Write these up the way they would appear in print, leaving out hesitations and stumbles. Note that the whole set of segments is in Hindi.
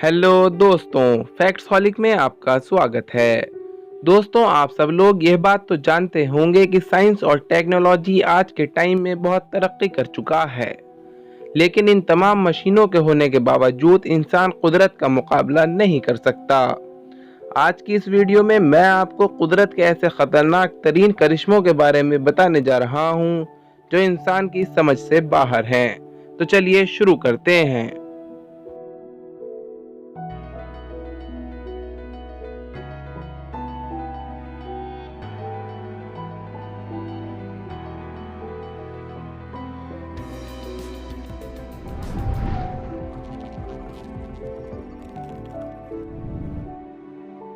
हेलो दोस्तों, फैक्ट्स हॉलिक में आपका स्वागत है। दोस्तों, आप सब लोग यह बात तो जानते होंगे कि साइंस और टेक्नोलॉजी आज के टाइम में बहुत तरक्की कर चुका है, लेकिन इन तमाम मशीनों के होने के बावजूद इंसान कुदरत का मुकाबला नहीं कर सकता। आज की इस वीडियो में मैं आपको कुदरत के ऐसे खतरनाक तरीन करिश्मों के बारे में बताने जा रहा हूँ जो इंसान की समझ से बाहर हैं। तो चलिए शुरू करते हैं।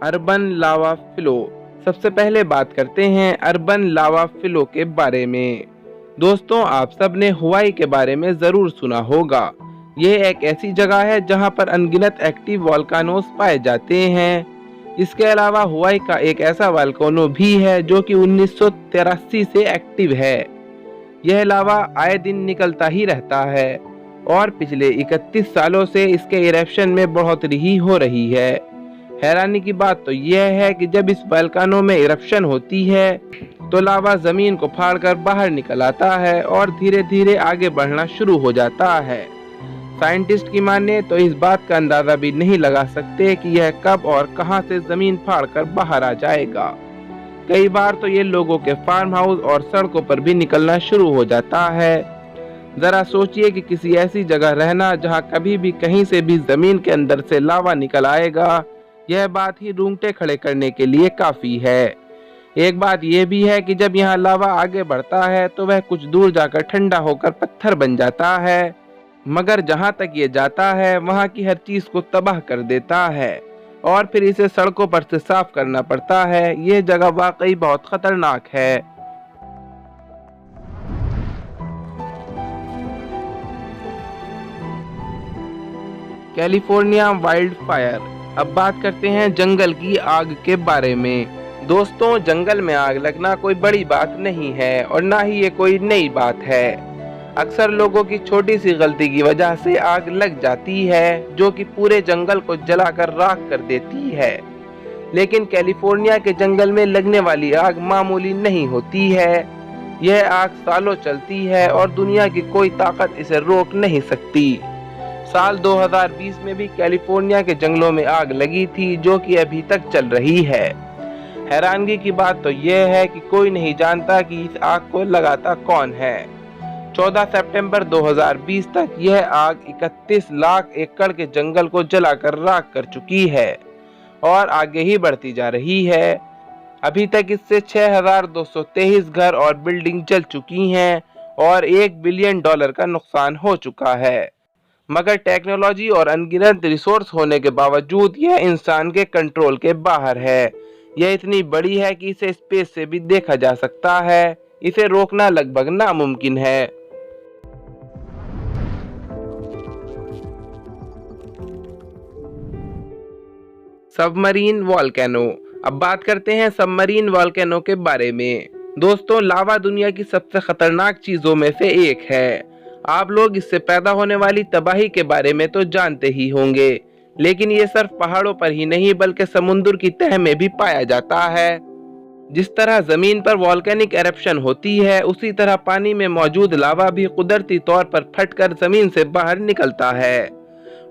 Urban lava flow. सबसे पहले बात करते हैं अर्बन लावा फ्लो के बारे में। दोस्तों, आप सब ने हवाई के बारे में जरूर सुना होगा। यह एक ऐसी जगह है जहां पर अनगिनत एक्टिव वोल्केनोस पाए जाते हैं। इसके अलावा हवाई का एक ऐसा वोल्केनो भी है जो कि 1983 से एक्टिव है। यह लावा आए दिन निकलता ही रहता है और पिछले 31 सालों से इसके इरेप्शन में बढ़ोतरी ही हो रही है। हैरानी की बात तो यह है कि जब इस वोल्केनो में इरप्शन होती है तो लावा जमीन को फाड़कर बाहर निकल आता है और धीरे धीरे आगे बढ़ना शुरू हो जाता है। साइंटिस्ट की माने तो इस बात का अंदाजा भी नहीं लगा सकते कि यह कब और कहां से जमीन फाड़कर बाहर आ जाएगा। कई बार तो ये लोगों के फार्म हाउस और सड़कों पर भी निकलना शुरू हो जाता है। जरा सोचिए कि किसी ऐसी जगह रहना जहां कभी भी कहीं से भी जमीन के अंदर से लावा निकल आएगा। यह बात ही रूंगटे खड़े करने के लिए काफी है। एक बात यह भी है कि जब यहाँ लावा आगे बढ़ता है तो वह कुछ दूर जाकर ठंडा होकर पत्थर बन जाता है, मगर जहाँ तक ये जाता है वहाँ की हर चीज को तबाह कर देता है और फिर इसे सड़कों पर से साफ करना पड़ता है। यह जगह वाकई बहुत खतरनाक है। California wild fire. अब बात करते हैं जंगल की आग के बारे में। दोस्तों, जंगल में आग लगना कोई बड़ी बात नहीं है और ना ही ये कोई नई बात है। अक्सर लोगों की छोटी सी गलती की वजह से आग लग जाती है जो कि पूरे जंगल को जलाकर राख कर देती है। लेकिन कैलिफोर्निया के जंगल में लगने वाली आग मामूली नहीं होती है। यह आग सालों चलती है और दुनिया की कोई ताकत इसे रोक नहीं सकती। साल 2020 में भी कैलिफोर्निया के जंगलों में आग लगी थी जो कि अभी तक चल रही है। हैरानगी की बात तो यह है कि कोई नहीं जानता कि इस आग को लगाता कौन है। 14 सितंबर 2020 तक यह आग 31 लाख एकड़ के जंगल को जलाकर राख कर चुकी है और आगे ही बढ़ती जा रही है। अभी तक इससे 6,223 घर और बिल्डिंग जल चुकी हैं और $1 बिलियन का नुकसान हो चुका है। मगर टेक्नोलॉजी और अनगिनत रिसोर्स होने के बावजूद यह इंसान के कंट्रोल के बाहर है। यह इतनी बड़ी है कि इसे स्पेस से भी देखा जा सकता है। इसे रोकना लगभग नामुमकिन है। Submarine volcano. अब बात करते हैं सबमरीन वोल्केनो के बारे में। दोस्तों, लावा दुनिया की सबसे खतरनाक चीजों में से एक है। आप लोग इससे पैदा होने वाली तबाही के बारे में तो जानते ही होंगे, लेकिन ये सिर्फ पहाड़ों पर ही नहीं बल्कि समुद्र की तह में भी पाया जाता है। जिस तरह जमीन पर वोल्केनिक एरप्शन होती है, उसी तरह पानी में मौजूद लावा भी कुदरती तौर पर फटकर जमीन से बाहर निकलता है।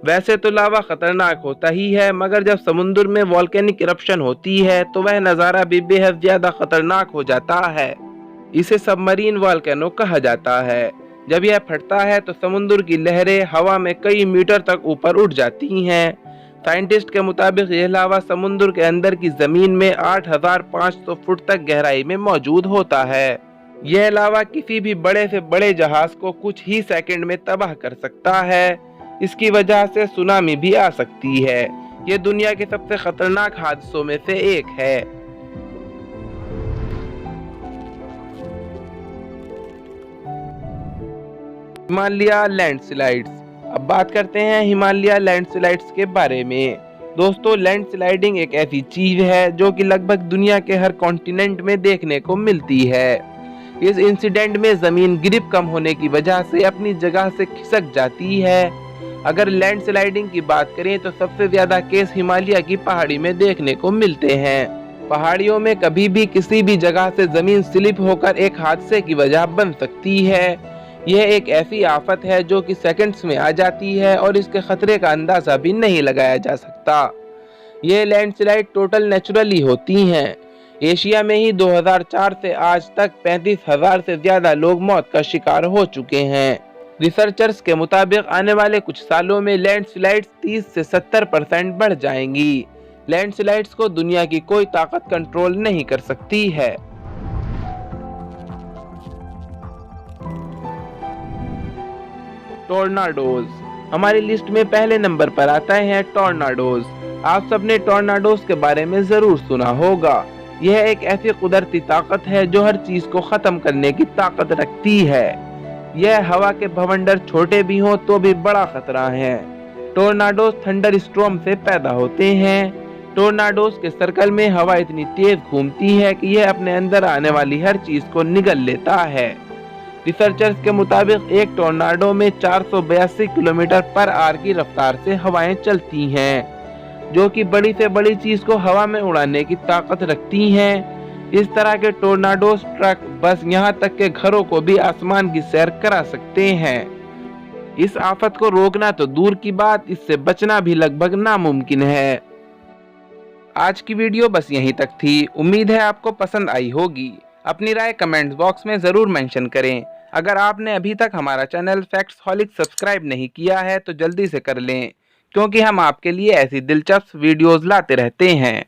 वैसे तो लावा खतरनाक होता ही है, मगर जब समुद्र में वोल्केनिक एरप्शन होती है तो वह नज़ारा भी बेहद ज्यादा खतरनाक हो जाता है। इसे सबमरीन वोल्केनो कहा जाता है। जब यह फटता है तो समुद्र की लहरें हवा में कई मीटर तक ऊपर उठ जाती हैं। साइंटिस्ट के मुताबिक यह लावा समुद्र के अंदर की जमीन में 8,500 फुट तक गहराई में मौजूद होता है। यह लावा किसी भी बड़े से बड़े जहाज को कुछ ही सेकंड में तबाह कर सकता है। इसकी वजह से सुनामी भी आ सकती है। यह दुनिया के सबसे खतरनाक हादसों में से एक है। हिमालय लैंडस्लाइड्स। अब बात करते हैं हिमालय लैंडस्लाइड्स के बारे में। दोस्तों, लैंडस्लाइडिंग एक ऐसी चीज है जो कि लगभग दुनिया के हर कॉन्टिनेंट में देखने को मिलती है। इस इंसिडेंट में जमीन ग्रिप कम होने की वजह से अपनी जगह से खिसक जाती है अगर लैंडस्लाइडिंग की बात करें तो सबसे ज्यादा केस हिमालय की पहाड़ी में देखने को मिलते हैं। पहाड़ियों में कभी भी किसी भी जगह से जमीन स्लिप होकर एक हादसे की वजह बन सकती है। यह एक ऐसी आफत है जो कि सेकंड्स में आ जाती है और इसके खतरे का अंदाजा भी नहीं लगाया जा सकता। ये लैंडस्लाइड टोटल नेचुरली होती हैं। एशिया में ही 2004 से आज तक 35,000 से ज्यादा लोग मौत का शिकार हो चुके हैं। रिसर्चर्स के मुताबिक आने वाले कुछ सालों में लैंडस्लाइड्स 30 से 70% बढ़ जाएंगी। लैंडस्लाइड्स को दुनिया की कोई ताकत कंट्रोल नहीं कर सकती है। टोर्नाडोज। हमारी लिस्ट में पहले नंबर पर आता है टोर्नाडोज। आप सबने टोर्नाडोज के बारे में जरूर सुना होगा। यह एक ऐसी कुदरती ताकत है जो हर चीज को खत्म करने की ताकत रखती है। यह हवा के भवंडर छोटे भी हों तो भी बड़ा खतरा है। टोर्नाडोज थंडर स्टॉर्म से पैदा होते हैं। टोर्नाडोज के सर्कल में हवा इतनी तेज घूमती है कि यह अपने अंदर आने वाली हर चीज को निगल लेता है। रिसर्चर्स के मुताबिक एक टोर्नाडो में 482 किलोमीटर पर आवर की रफ्तार से हवाएं चलती हैं, जो कि बड़ी से बड़ी चीज को हवा में उड़ाने की ताकत रखती हैं। इस तरह के टोर्नाडोज ट्रक, बस यहाँ तक के घरों को भी आसमान की सैर करा सकते हैं। इस आफत को रोकना तो दूर की बात, इससे बचना भी लगभग नामुमकिन है। आज की वीडियो बस यहीं तक थी। उम्मीद है आपको पसंद आई होगी। अपनी राय कमेंट बॉक्स में जरूर मेंशन करें। अगर आपने अभी तक हमारा चैनल फैक्ट्सहॉलिक सब्सक्राइब नहीं किया है तो जल्दी से कर लें, क्योंकि हम आपके लिए ऐसी दिलचस्प वीडियोस लाते रहते हैं।